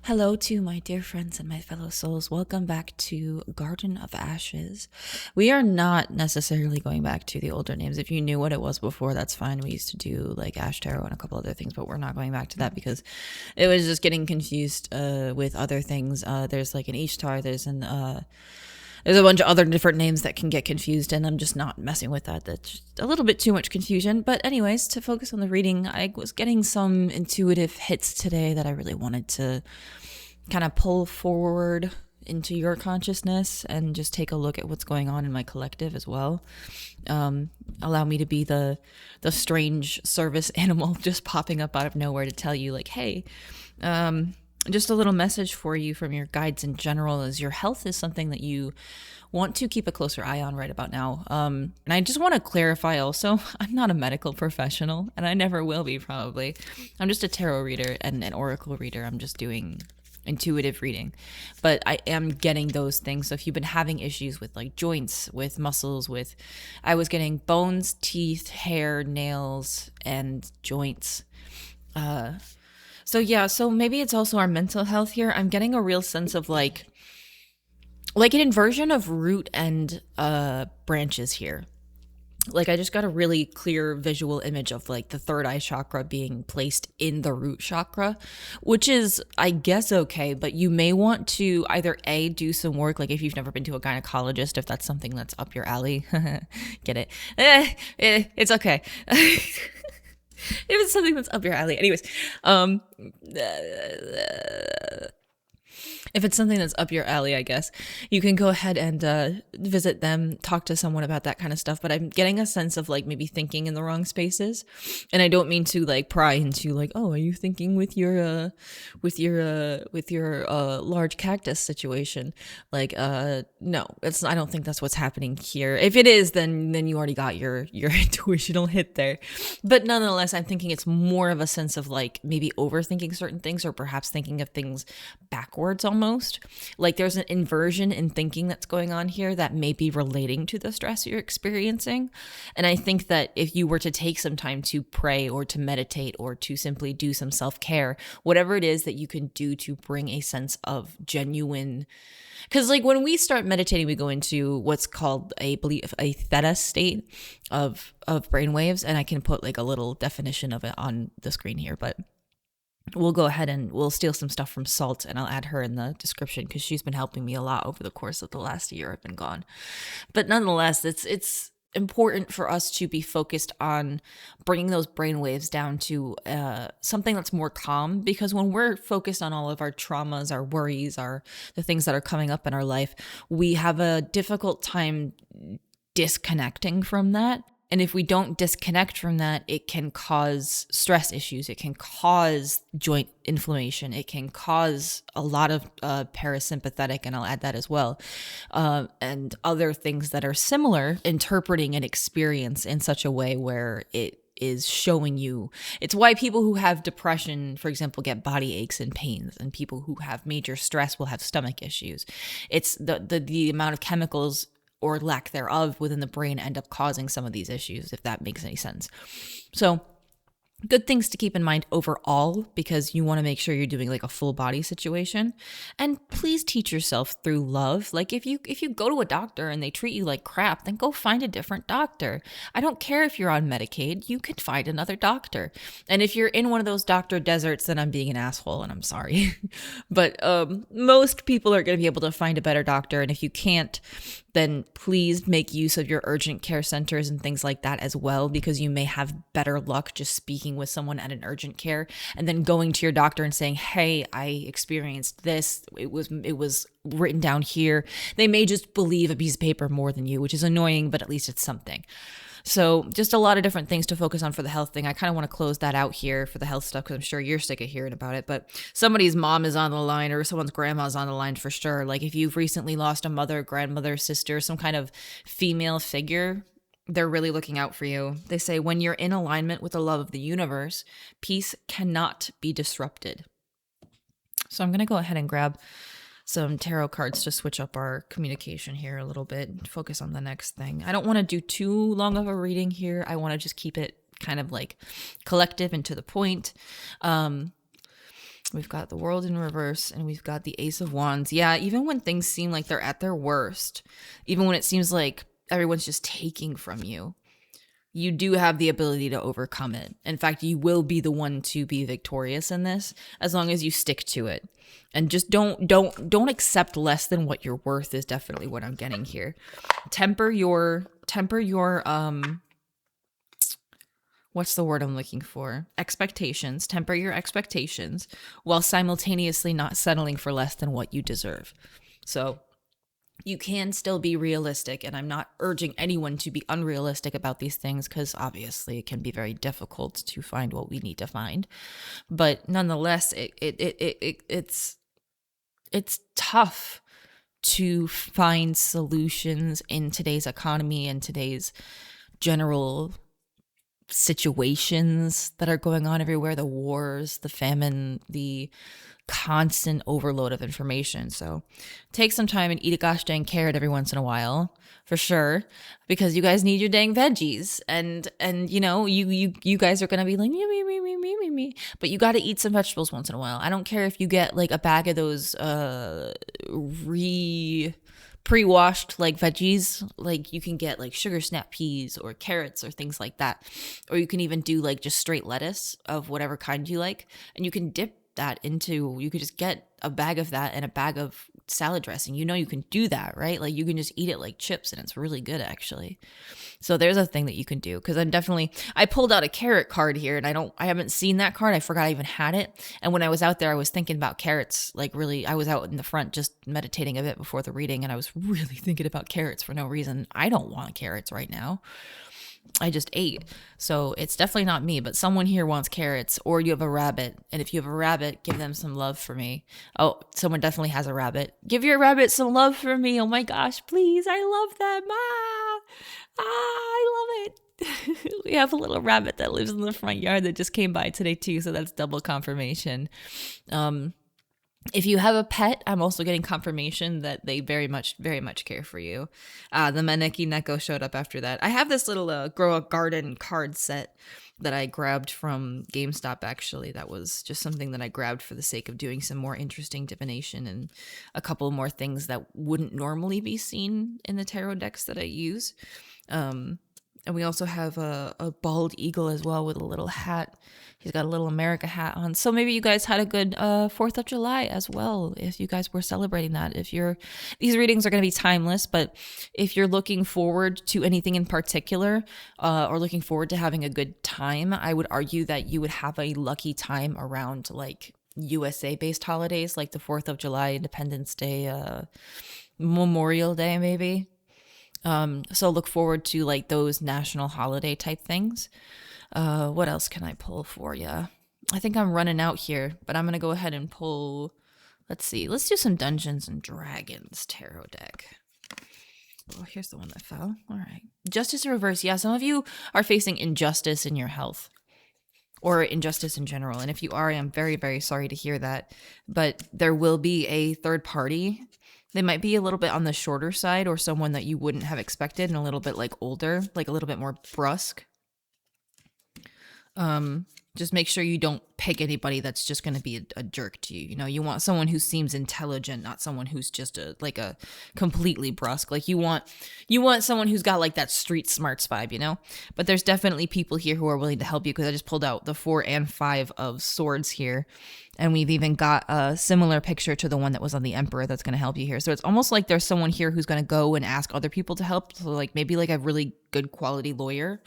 Hello to my dear friends and my fellow souls. Welcome back to Garden of Ashes. We are not necessarily going back to the older names. If you knew what it was before, that's fine. We used to do like Ash Tarot and a couple other things, but we're not going back to that because it was just getting confused with other things. There's like an Ishtar, there's a bunch of other different names that can get confused, and I'm just not messing with that. That's just a little bit too much confusion. But anyways, to focus on the reading, I was getting some intuitive hits today that I really wanted to kind of pull forward into your consciousness and just take a look at what's going on in my collective as well. Allow me to be the strange service animal just popping up out of nowhere to tell you like, hey, just a little message for you from your guides in general is your health is something that you want to keep a closer eye on right about now. And I just want to clarify also, I'm not a medical professional and I never will be probably. I'm just a tarot reader and an oracle reader. I'm just doing intuitive reading, but I am getting those things. So if you've been having issues with like joints, with muscles, I was getting bones, teeth, hair, nails, and joints. So maybe it's also our mental health here. I'm getting a real sense of like an inversion of root and branches here. Like I just got a really clear visual image of like the third eye chakra being placed in the root chakra, which is, I guess, okay, but you may want to either A, do some work, like if you've never been to a gynecologist, if that's something that's up your alley, get it? It's okay. If it's something that's up your alley. Anyways, if it's something that's up your alley, I guess, you can go ahead and visit them, talk to someone about that kind of stuff. But I'm getting a sense of like maybe thinking in the wrong spaces. And I don't mean to like pry into like, oh, are you thinking with your large cactus situation? Like, no, I don't think that's what's happening here. If it is, then you already got your intuitional hit there. But nonetheless, I'm thinking it's more of a sense of like maybe overthinking certain things or perhaps thinking of things backwards almost. Like there's an inversion in thinking that's going on here that may be relating to the stress you're experiencing. And I think that if you were to take some time to pray or to meditate or to simply do some self-care, whatever it is that you can do to bring a sense of genuine, because like when we start meditating, we go into what's called a theta state of brainwaves, and I can put like a little definition of it on the screen here, but we'll go ahead and we'll steal some stuff from Salt, and I'll add her in the description because she's been helping me a lot over the course of the last year I've been gone. But nonetheless, it's important for us to be focused on bringing those brainwaves down to something that's more calm, because when we're focused on all of our traumas, our worries, the things that are coming up in our life, we have a difficult time disconnecting from that. And if we don't disconnect from that, it can cause stress issues. It can cause joint inflammation. It can cause a lot of parasympathetic, and I'll add that as well, and other things that are similar, interpreting an experience in such a way where it is showing you. It's why people who have depression, for example, get body aches and pains, and people who have major stress will have stomach issues. It's the amount of chemicals or lack thereof within the brain end up causing some of these issues, if that makes any sense. So good things to keep in mind overall, because you want to make sure you're doing like a full body situation. And please teach yourself through love. Like if you go to a doctor and they treat you like crap, then go find a different doctor. I don't care if you're on Medicaid, you can find another doctor. And if you're in one of those doctor deserts, then I'm being an asshole and I'm sorry. But most people are going to be able to find a better doctor. And if you can't, then please make use of your urgent care centers and things like that as well, because you may have better luck just speaking with someone at an urgent care and then going to your doctor and saying, hey, I experienced this. It was written down here. They may just believe a piece of paper more than you, which is annoying, but at least it's something. So just a lot of different things to focus on for the health thing. I kind of want to close that out here for the health stuff because I'm sure you're sick of hearing about it. But somebody's mom is on the line or someone's grandma's on the line for sure. Like if you've recently lost a mother, grandmother, sister, some kind of female figure, they're really looking out for you. They say when you're in alignment with the love of the universe, peace cannot be disrupted. So I'm going to go ahead and grab some tarot cards to switch up our communication here a little bit and focus on the next thing. I don't want to do too long of a reading here. I want to just keep it kind of like collective and to the point. We've got the World in reverse, and we've got the Ace of Wands. Yeah, even when things seem like they're at their worst, even when it seems like everyone's just taking from you, you do have the ability to overcome it. In fact, you will be the one to be victorious in this as long as you stick to it. And just don't accept less than what you're worth is definitely what I'm getting here. Temper your what's the word I'm looking for? Expectations. Temper your expectations while simultaneously not settling for less than what you deserve. So you can still be realistic, and I'm not urging anyone to be unrealistic about these things because obviously it can be very difficult to find what we need to find. But nonetheless, it's tough to find solutions in today's economy and today's general situations that are going on everywhere, the wars, the famine, the constant overload of information. So take some time and eat a gosh dang carrot every once in a while, for sure, because you guys need your dang veggies. And you know, you guys are gonna be like me, but you got to eat some vegetables once in a while. I don't care if you get like a bag of those pre-washed like veggies. Like you can get like sugar snap peas or carrots or things like that, or you can even do like just straight lettuce of whatever kind you like, and you can dip that into, you could just get a bag of that and a bag of salad dressing. You know, you can do that, right? Like you can just eat it like chips, and it's really good actually. So there's a thing that you can do, because I pulled out a carrot card here, and I haven't seen that card. I forgot I even had it. And when I was out there, I was thinking about carrots. Like really, I was out in the front just meditating a bit before the reading, and I was really thinking about carrots for no reason. I don't want carrots right now. I just ate. So it's definitely not me, but someone here wants carrots, or you have a rabbit. And if you have a rabbit, give them some love for me. Oh, someone definitely has a rabbit. Give your rabbit some love for me. Oh my gosh, please. I love them. I love it. We have a little rabbit that lives in the front yard that just came by today too. So that's double confirmation. If you have a pet, I'm also getting confirmation that they very much care for you. The Maneki Neko showed up after that. I have this little Grow a Garden card set that I grabbed from GameStop, actually. That was just something that I grabbed for the sake of doing some more interesting divination and a couple more things that wouldn't normally be seen in the tarot decks that I use. And we also have a bald eagle as well with a little hat. He's got a little America hat on. So maybe you guys had a good 4th of July as well, if you guys were celebrating that. These readings are going to be timeless, but if you're looking forward to anything in particular, or looking forward to having a good time, I would argue that you would have a lucky time around like USA-based holidays, like the 4th of July, Independence Day, Memorial Day, maybe. So look forward to like those national holiday type things. What else can I pull for you? I think I'm running out here, but I'm going to go ahead and pull, let's do some Dungeons and Dragons tarot deck. Oh, here's the one that fell. All right. Justice in reverse. Yeah, some of you are facing injustice in your health, or injustice in general. And if you are, I am very, very sorry to hear that. But there will be a third party. They might be a little bit on the shorter side, or someone that you wouldn't have expected, and a little bit like older, like a little bit more brusque. Just make sure you don't pick anybody that's just going to be a jerk to you. You know, you want someone who seems intelligent, not someone who's just a completely brusque. Like you want someone who's got like that street smarts vibe, you know. But there's definitely people here who are willing to help you, because I just pulled out the 4 and 5 of swords here. And we've even got a similar picture to the one that was on the Emperor that's going to help you here. So it's almost like there's someone here who's going to go and ask other people to help. So like maybe like a really good quality lawyer,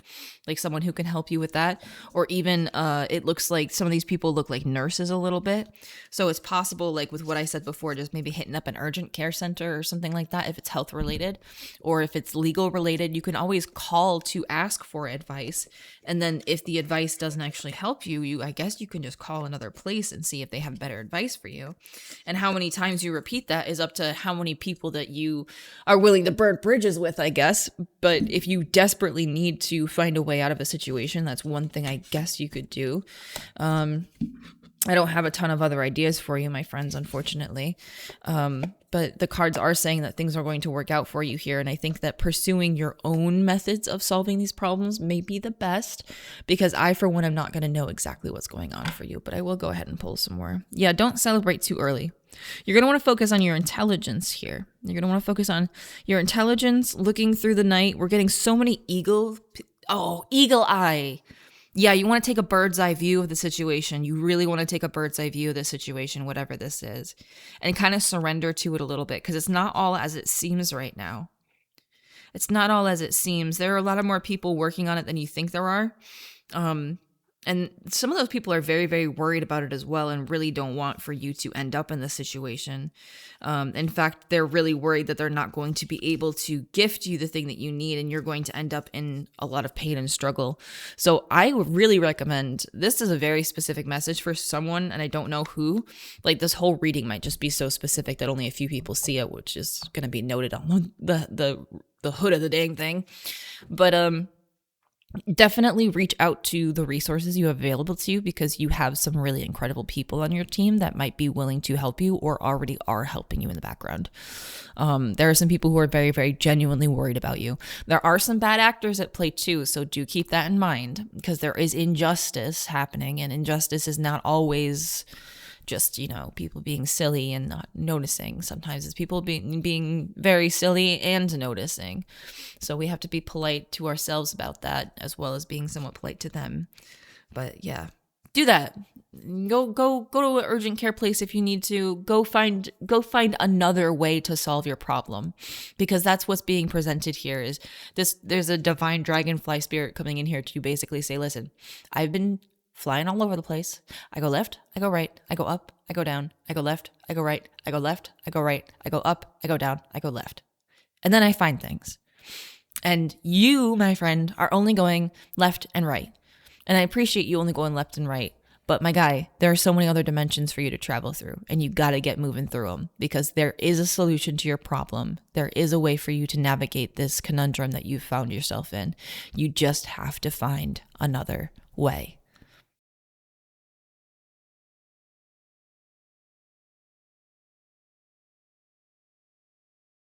like someone who can help you with that. Or even it looks like some of these people look like nurses a little bit. So it's possible, like with what I said before, just maybe hitting up an urgent care center or something like that if it's health related. Or if it's legal related, you can always call to ask for advice. And then if the advice doesn't actually help you, I guess you can just call another place and see if they have better advice for you. And how many times you repeat that is up to how many people that you are willing to burn bridges with, I guess. But if you desperately need to find a way out of a situation, that's one thing I guess you could do. I don't have a ton of other ideas for you, my friends, unfortunately. But the cards are saying that things are going to work out for you here. And I think that pursuing your own methods of solving these problems may be the best, because I, for one, am not going to know exactly what's going on for you, but I will go ahead and pull some more. Yeah, don't celebrate too early. You're going to want to focus on your intelligence here. You're going to want to focus on your intelligence, looking through the night. We're getting so many eagle eye. Yeah, you want to take a bird's eye view of the situation. You really want to take a bird's eye view of the situation, whatever this is, and kind of surrender to it a little bit, because it's not all as it seems right now. It's not all as it seems. There are a lot of more people working on it than you think there are. And some of those people are very, very worried about it as well, and really don't want for you to end up in this situation. In fact, they're really worried that they're not going to be able to gift you the thing that you need, and you're going to end up in a lot of pain and struggle. So I would really recommend, this is a very specific message for someone, and I don't know who. Like, this whole reading might just be so specific that only a few people see it, which is going to be noted on the hood of the dang thing. But definitely reach out to the resources you have available to you, because you have some really incredible people on your team that might be willing to help you, or already are helping you in the background. There are some people who are very, very genuinely worried about you. There are some bad actors at play too, so do keep that in mind, because there is injustice happening, and injustice is not always just, people being silly and not noticing. Sometimes it's people being very silly and noticing. So we have to be polite to ourselves about that, as well as being somewhat polite to them. But yeah, do that. Go to an urgent care place if you need to. Go find another way to solve your problem, because that's what's being presented here. Is this? There's a divine dragonfly spirit coming in here to basically say, listen, I've been flying all over the place. I go left, I go right, I go up, I go down, I go left, I go right, I go left, I go right, I go up, I go down, I go left. And then I find things. And you, my friend, are only going left and right. And I appreciate you only going left and right. But my guy, there are so many other dimensions for you to travel through, and you got to get moving through them, because there is a solution to your problem. There is a way for you to navigate this conundrum that you've found yourself in. You just have to find another way.